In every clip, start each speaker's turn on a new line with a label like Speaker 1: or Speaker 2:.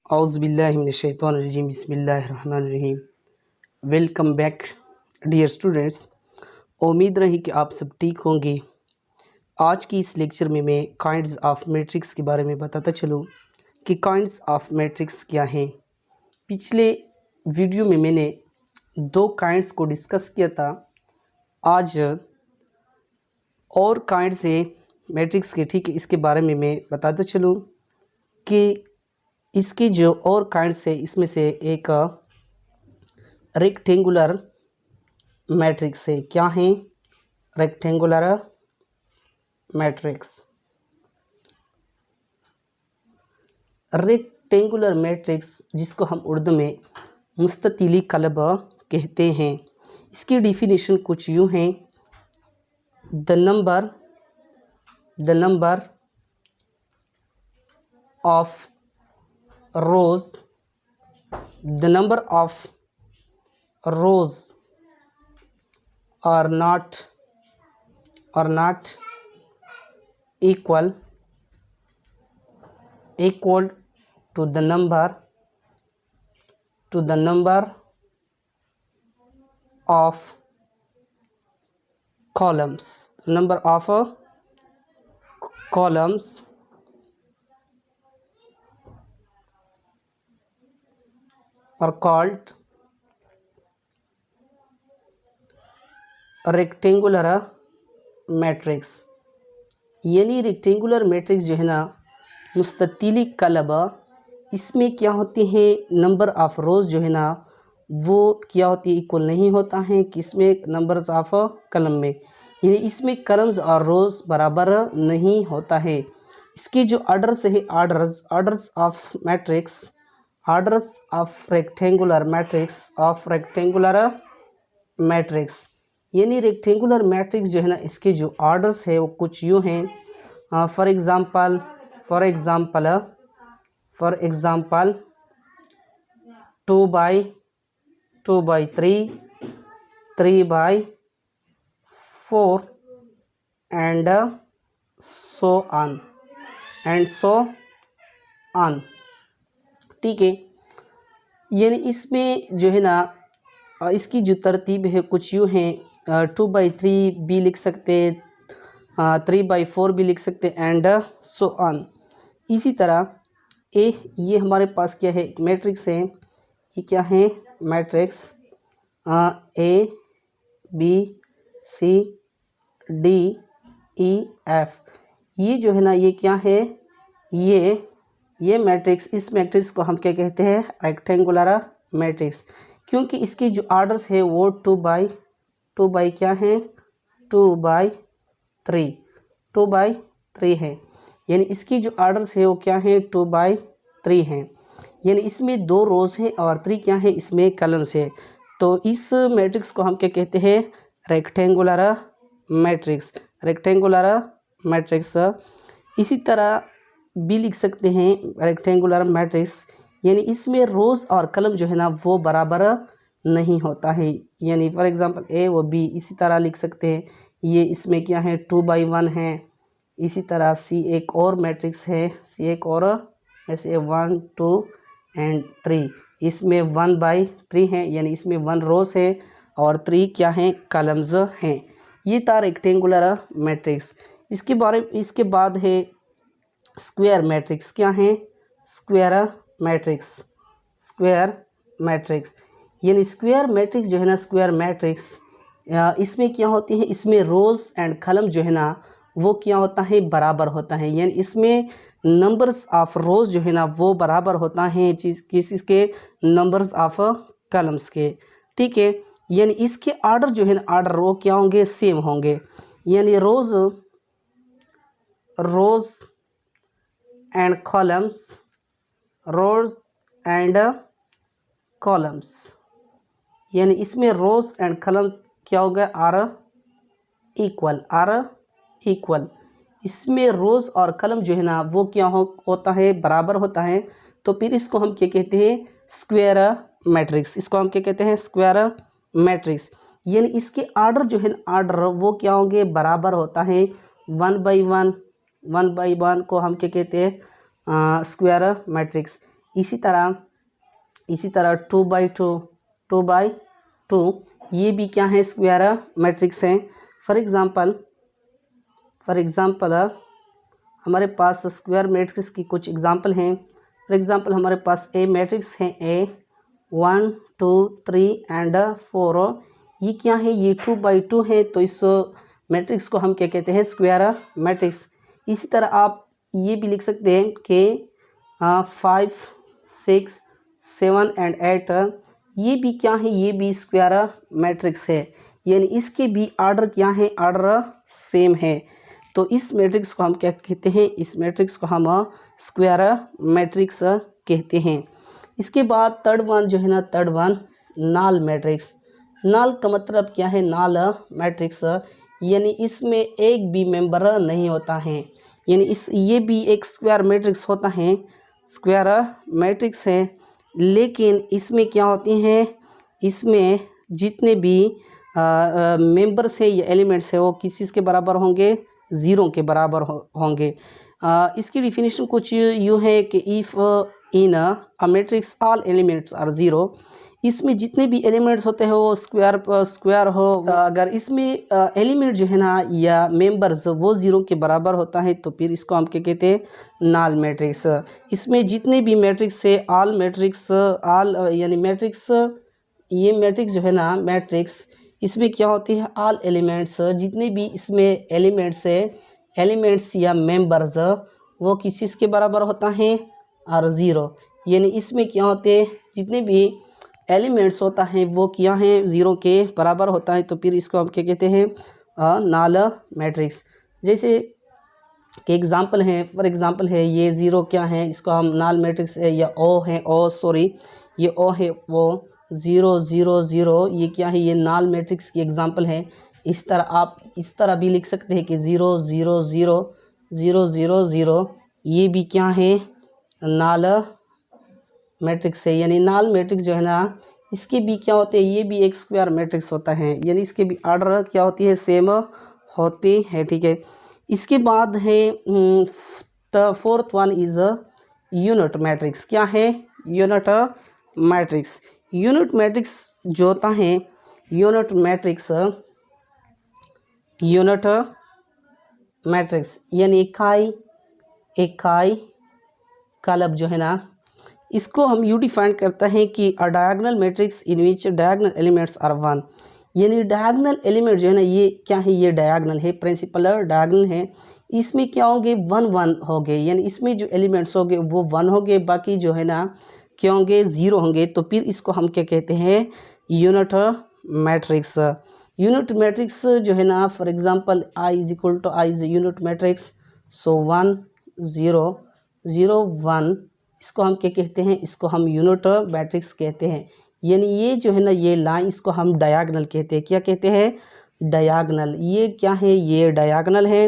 Speaker 1: औज़ुबिल्लाहिमिनश्शैतानिर्रजीम बिस्मिल्लाहिर्रहमानिर्रहीम। Welcome back dear students. उम्मीद रही कि आप सब ठीक होंगे। आज की इस लेक्चर में मैं काइंड्स ऑफ मैट्रिक्स के बारे में बताता चलूँ कि काइंड्स ऑफ मैट्रिक्स क्या हैं। पिछले वीडियो में मैंने दो काइंड्स को डिस्कस किया था। आज और काइंड्स है मैट्रिक्स के, ठीक है, इसके बारे में मैं बताता चलूँ कि इसके जो और काइंड्स है इसमें से एक रेक्टेंगुलर मैट्रिक्स है। क्या है? Rectangular matrix. रेक्टेंगुलर मैट्रिक्स जिसको हम उर्दू में मुस्ततिली कलब कहते हैं, इसकी डिफिनेशन कुछ यूँ है। The number of rows are not equal to the number of columns. Number of columns are called rectangular matrix. यानी रेक्टेंगुलर मैट्रिक्स जो है ना मुस्ततिली कलब, इसमें क्या होती है, नंबर ऑफ़ रोज़ जो है ना वो क्या होती है, इक्वल नहीं होता है किसमें, नंबर्स ऑफ कलम में। यानी इसमें कलम्स और रोज़ बराबर नहीं होता है। इसके जो आर्डर्स है, orders of matrix, orders of rectangular matrix. यानी रेक्टेंगुलर मैट्रिक्स जो है ना इसके जो आर्डर्स है वो कुछ यूँ हैं। For example 2x2/3, 3/4 and so on. ठीक है। यानी इसमें जो है ना इसकी जो तरतीब है कुछ यूँ है। 2/3 भी लिख सकते, 3/4 भी लिख सकते एंड सो ऑन। इसी तरह ये हमारे पास क्या है, एक मैट्रिक्स है। ये क्या है, मैट्रिक्स ABCDEF। ये जो है ना ये क्या है, ये मैट्रिक्स, इस मैट्रिक्स को हम क्या कहते हैं, रेक्टेंगुलर मैट्रिक्स। क्योंकि इसके जो आर्डर्स है वो 2 बाई क्या है, 2/3 है। यानी इसकी जो आर्डर्स है वो क्या है, 2/3 हैं। यानी इसमें 2 रोज़ हैं और 3 क्या है, इसमें कलम्स है। तो इस मैट्रिक्स को हम क्या कहते हैं, रेक्टेंगुलर मैट्रिक्स। इसी तरह भी लिख सकते हैं रेक्टेंगुलर मैट्रिक्स। यानी इसमें रोज़ और कलम जो है ना वो बराबर नहीं होता है। यानी फॉर एग्ज़ाम्पल A व B इसी तरह लिख सकते हैं। ये इसमें क्या है, 2/1 है। इसी तरह C एक और मैट्रिक्स है, C एक और ऐसे 1, 2 एंड 3, इसमें 1/3 है। यानी इसमें 1 रोज़ है और 3 क्या हैं, कलम्स हैं। ये था रेक्टेंगुलर मैट्रिक्स। इसके बाद है स्क्वायर मैट्रिक्स। क्या है, स्क्वायर मैट्रिक्स। यानी स्क्वायर मैट्रिक्स जो है ना, स्क्वायर मैट्रिक्स इसमें क्या होती है, इसमें रोज़ एंड कलम जो है ना वो क्या होता है, बराबर होता है। यानी इसमें नंबर्स ऑफ रोज़ जो है ना वो बराबर होता है किसके, नंबर्स ऑफ कलम्स के। ठीक है। यानी इसके आर्डर जो है ना, आर्डर वो क्या होंगे, सेम होंगे। यानी रोज़ एंड कॉलम्स, यानी इसमें रोज़ एंड कॉलम क्या हो गया, आर इक्वल। इसमें रोज़ और कॉलम जो है ना वो क्या होता है, बराबर होता है। तो फिर इसको हम क्या कहते हैं, स्क्वायर मैट्रिक्स। यानी इसके आर्डर जो है ना, आर्डर वो क्या होंगे, बराबर होता है। 1/1 को हम क्या कहते हैं, स्क्वायर मैट्रिक्स। इसी तरह 2 by 2 ये भी क्या है, स्क्वायर मैट्रिक्स है। फॉर एग्ज़ाम्पल हमारे पास स्क्वायर मैट्रिक्स की कुछ एग्जांपल हैं। फॉर एग्ज़ाम्पल हमारे पास ए मैट्रिक्स है, ए 1 2 3 एंड 4। ये क्या है, ये 2 by 2 है, तो इस मैट्रिक्स को हम क्या कहते हैं, स्क्वायर मैट्रिक्स। इसी तरह आप ये भी लिख सकते हैं कि 5 6 7 एंड 8 ये भी क्या है, ये भी स्क्वायर मैट्रिक्स है, यानी इसके भी आर्डर क्या है, आर्डर सेम है। तो इस मैट्रिक्स को हम क्या कहते हैं, इस मैट्रिक्स को हम स्क्वायर मैट्रिक्स कहते हैं। इसके बाद थर्ड वन जो है ना, थर्ड वन नाल मैट्रिक्स। नाल का मतलब क्या है, नाल मैट्रिक्स यानी इसमें एक भी मेंबर नहीं होता है, यानी ये भी एक स्क्वायर मैट्रिक्स होता है, स्क्वायर मैट्रिक्स है, लेकिन इसमें क्या होती हैं, इसमें जितने भी मेंबर्स है या एलिमेंट्स है वो किस चीज़ के बराबर होंगे, ज़ीरो के बराबर होंगे। इसकी डिफिनीशन कुछ यूँ है कि if in a matrix all elements are zero, इसमें जितने भी एलिमेंट्स होते हैं वो स्क्वायर हो, अगर इसमें एलिमेंट जो है ना या मेंबर्स वो ज़ीरो के बराबर होता है तो फिर इसको हम क्या कहते हैं, नाल मैट्रिक्स। इसमें जितने भी मैट्रिक्स है ऑल मैट्रिक्स, ऑल यानी मैट्रिक्स, ये मैट्रिक्स जो है ना मैट्रिक्स, इसमें क्या होती है, ऑल एलिमेंट्स, जितने भी इसमें एलिमेंट्स है, एलिमेंट्स या मेंबर्स वो किस चीज़ के बराबर होता है, और ज़ीरो, यानी इसमें क्या होते हैं, जितने भी एलिमेंट्स होता है वो क्या है, ज़ीरो के बराबर होता है, तो फिर इसको हम क्या कहते हैं, नाल मैट्रिक्स। जैसे कि एग्जांपल है, फॉर एग्जांपल है ये ज़ीरो क्या है, इसको हम नाल मैट्रिक्स है, या ओ है, ये ओ है, वो 0 0 0 ये क्या है, ये नाल मैट्रिक्स की एग्जांपल है। इस तरह आप इस तरह भी लिख सकते हैं कि 0 0 0 0 0 0 ये भी क्या है, नाल मैट्रिक्स है, यानी नाल मैट्रिक्स जो है ना इसके भी क्या होते हैं, ये भी एक स्क्वायर मैट्रिक्स होता है, यानी इसके भी आर्डर क्या होती है, सेम होती है, ठीक है। इसके बाद है the fourth one is unit matrix. क्या है, यूनिट मैट्रिक्स। यूनिट मैट्रिक्स जो होता है, यूनिट मैट्रिक्स यानी इकाई कलब जो है ना, इसको हम यू डिफाइन करता है कि a diagonal matrix in which diagonal elements are 1, यानी डायगोनल एलिमेंट जो है ना ये क्या है, ये डायगोनल है, प्रिंसिपल डायगोनल है, इसमें क्या होंगे, 1 1 होंगे, यानी इसमें जो एलिमेंट्स होंगे वो 1 होंगे, बाकी जो है ना क्या होंगे, 0 होंगे, तो फिर इसको हम क्या कहते हैं, यूनिट मैट्रिक्स। यूनिट मैट्रिक्स जो है ना, for example I is equal to I is unit matrix, so 1 0 0 1 इसको हम क्या कहते हैं, इसको हम यूनिट मैट्रिक्स कहते हैं। यानी ये जो है ना ये लाइन, इसको हम डायगोनल कहते हैं। क्या कहते हैं, डायगोनल। ये क्या है, ये डायगोनल है,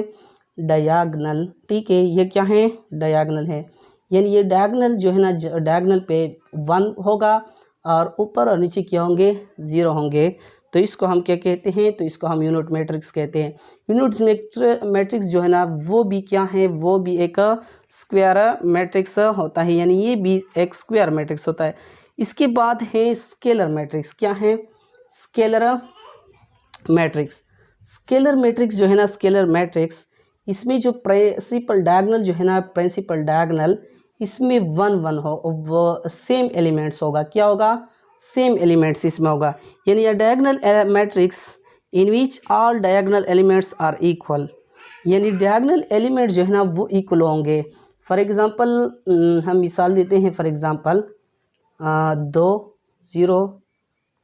Speaker 1: डायगोनल, ठीक है, ये क्या है, डायगोनल है, यानी ये डायगोनल जो है ना, डायगोनल पे 1 होगा और ऊपर और नीचे क्या होंगे, 0 होंगे, तो इसको हम क्या कहते हैं, तो इसको हम यूनिट मैट्रिक्स कहते हैं। यूनिट मैट्रिक्स जो है ना वो भी क्या है, वो भी एक स्क्वायर मैट्रिक्स होता है, यानी ये भी एक स्क्वायर मैट्रिक्स होता है। इसके बाद है स्केलर मैट्रिक्स। क्या है, स्केलर मैट्रिक्स। स्केलर मैट्रिक्स जो है ना, स्केलर मैट्रिक्स, इसमें जो प्रिंसिपल डायगोनल जो है ना, प्रिंसिपल डायगोनल, इसमें 1 1 हो, वो सेम एलिमेंट्स होगा। क्या होगा, सेम एलिमेंट्स इसमें होगा, यानी यह diagonal matrix in which all diagonal elements are equal, यानी डायगोनल एलिमेंट जो है ना वो इक्वल होंगे। फॉर एग्जांपल हम मिसाल देते हैं, फॉर एग्जांपल 2 0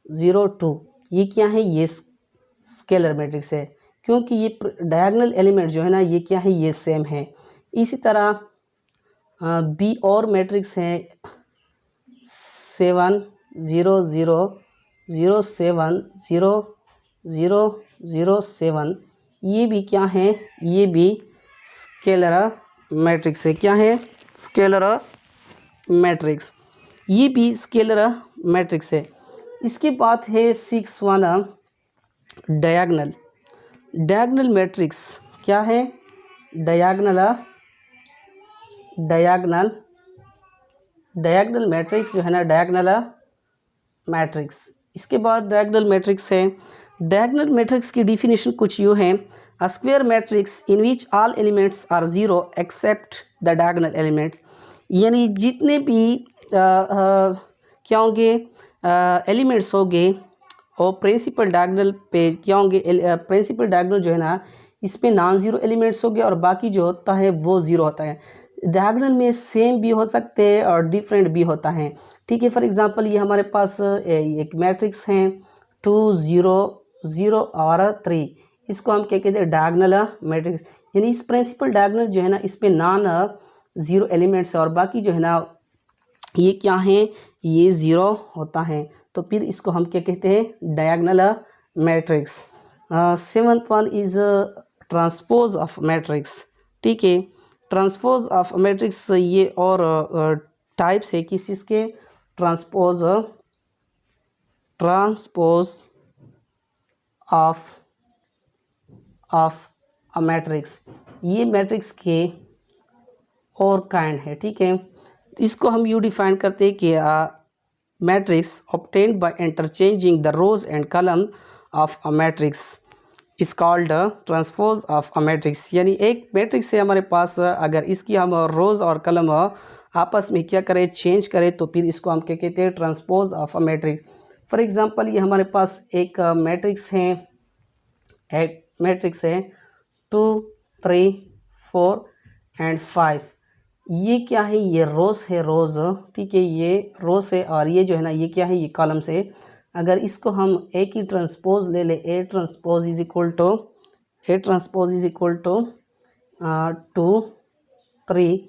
Speaker 1: 0 2 ये क्या है, ये स्केलर मैट्रिक्स है, क्योंकि ये डायगोनल एलिमेंट जो है ना ये क्या है, ये सेम है। इसी तरह बी और मैट्रिक्स है 7 0 0 0 7 0 0 0 7 ये भी क्या है, ये भी स्केलर मैट्रिक्स है। क्या है, स्केलर मैट्रिक्स, ये भी स्केलर मैट्रिक्स है। इसके बाद है 6 1 डायगोनल। डायगोनल मैट्रिक्स क्या है, डायगोनल डायगोनल मैट्रिक्स जो है ना, डायगोनल मैट्रिक्स। इसके बाद डायगोनल मैट्रिक्स है। डायगोनल मैट्रिक्स की डिफिनीशन कुछ यूँ है, a square matrix in which all elements are zero except the diagonal elements, यानी जितने भी क्या होंगे एलिमेंट्स होंगे और प्रिंसिपल डायगोनल पे क्या होंगे, प्रिंसिपल डायगोनल जो है ना इसमें नॉन ज़ीरो एलिमेंट्स हो गए और बाकी जो होता है वो ज़ीरो होता है। डायगोनल में सेम भी हो सकते हैं और डिफरेंट भी होता है, ठीक है। फॉर एग्जांपल ये हमारे पास एक मैट्रिक्स है 2 0 0 और 3, इसको हम क्या कहते हैं, डायगोनल मैट्रिक्स। यानी इस प्रिंसिपल डायगोनल जो है ना इसमें नॉन ज़ीरो एलिमेंट्स है और बाकी जो है ना ये क्या है, ये ज़ीरो होता है, तो फिर इसको हम क्या कहते हैं, diagonal matrix. Seventh one is transpose of matrix, ठीक है। ट्रांसपोज ऑफ मैट्रिक्स ये और टाइप्स है किस चीज़ के, ट्रांसपोज ऑफ अ मैट्रिक्स, ये मैट्रिक्स के और काइंड है, ठीक है। इसको हम यू डिफाइन करते हैं कि matrix obtained by interchanging the rows and column of a matrix is called transpose of a matrix. यानी एक मैट्रिक्स है हमारे पास, अगर इसकी हम रोज और कॉलम आपस में क्या करें, चेंज करें, तो फिर इसको हम क्या कहते हैं, transpose of a matrix. For example ये हमारे पास एक मैट्रिक्स है 2 3 4 एंड 5, ये क्या है, ये रोज है, रोज, ठीक है, ये रोज है और ये जो है ना ये क्या है, ये कॉलम्स है। अगर इसको हम ए की ट्रांसपोज ले ले, A transpose is equal to 2 3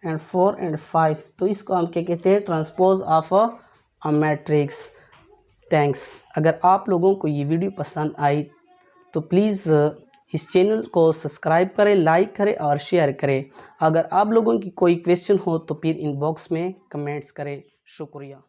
Speaker 1: and 4 and 5, तो इसको हम क्या कहते हैं, transpose of a matrix. Thanks. अगर आप लोगों को ये वीडियो पसंद आई तो प्लीज़ इस चैनल को सब्सक्राइब करें, लाइक करें और शेयर करें। अगर आप लोगों की कोई क्वेश्चन हो तो फिर इनबॉक्स में कमेंट्स करें। शुक्रिया।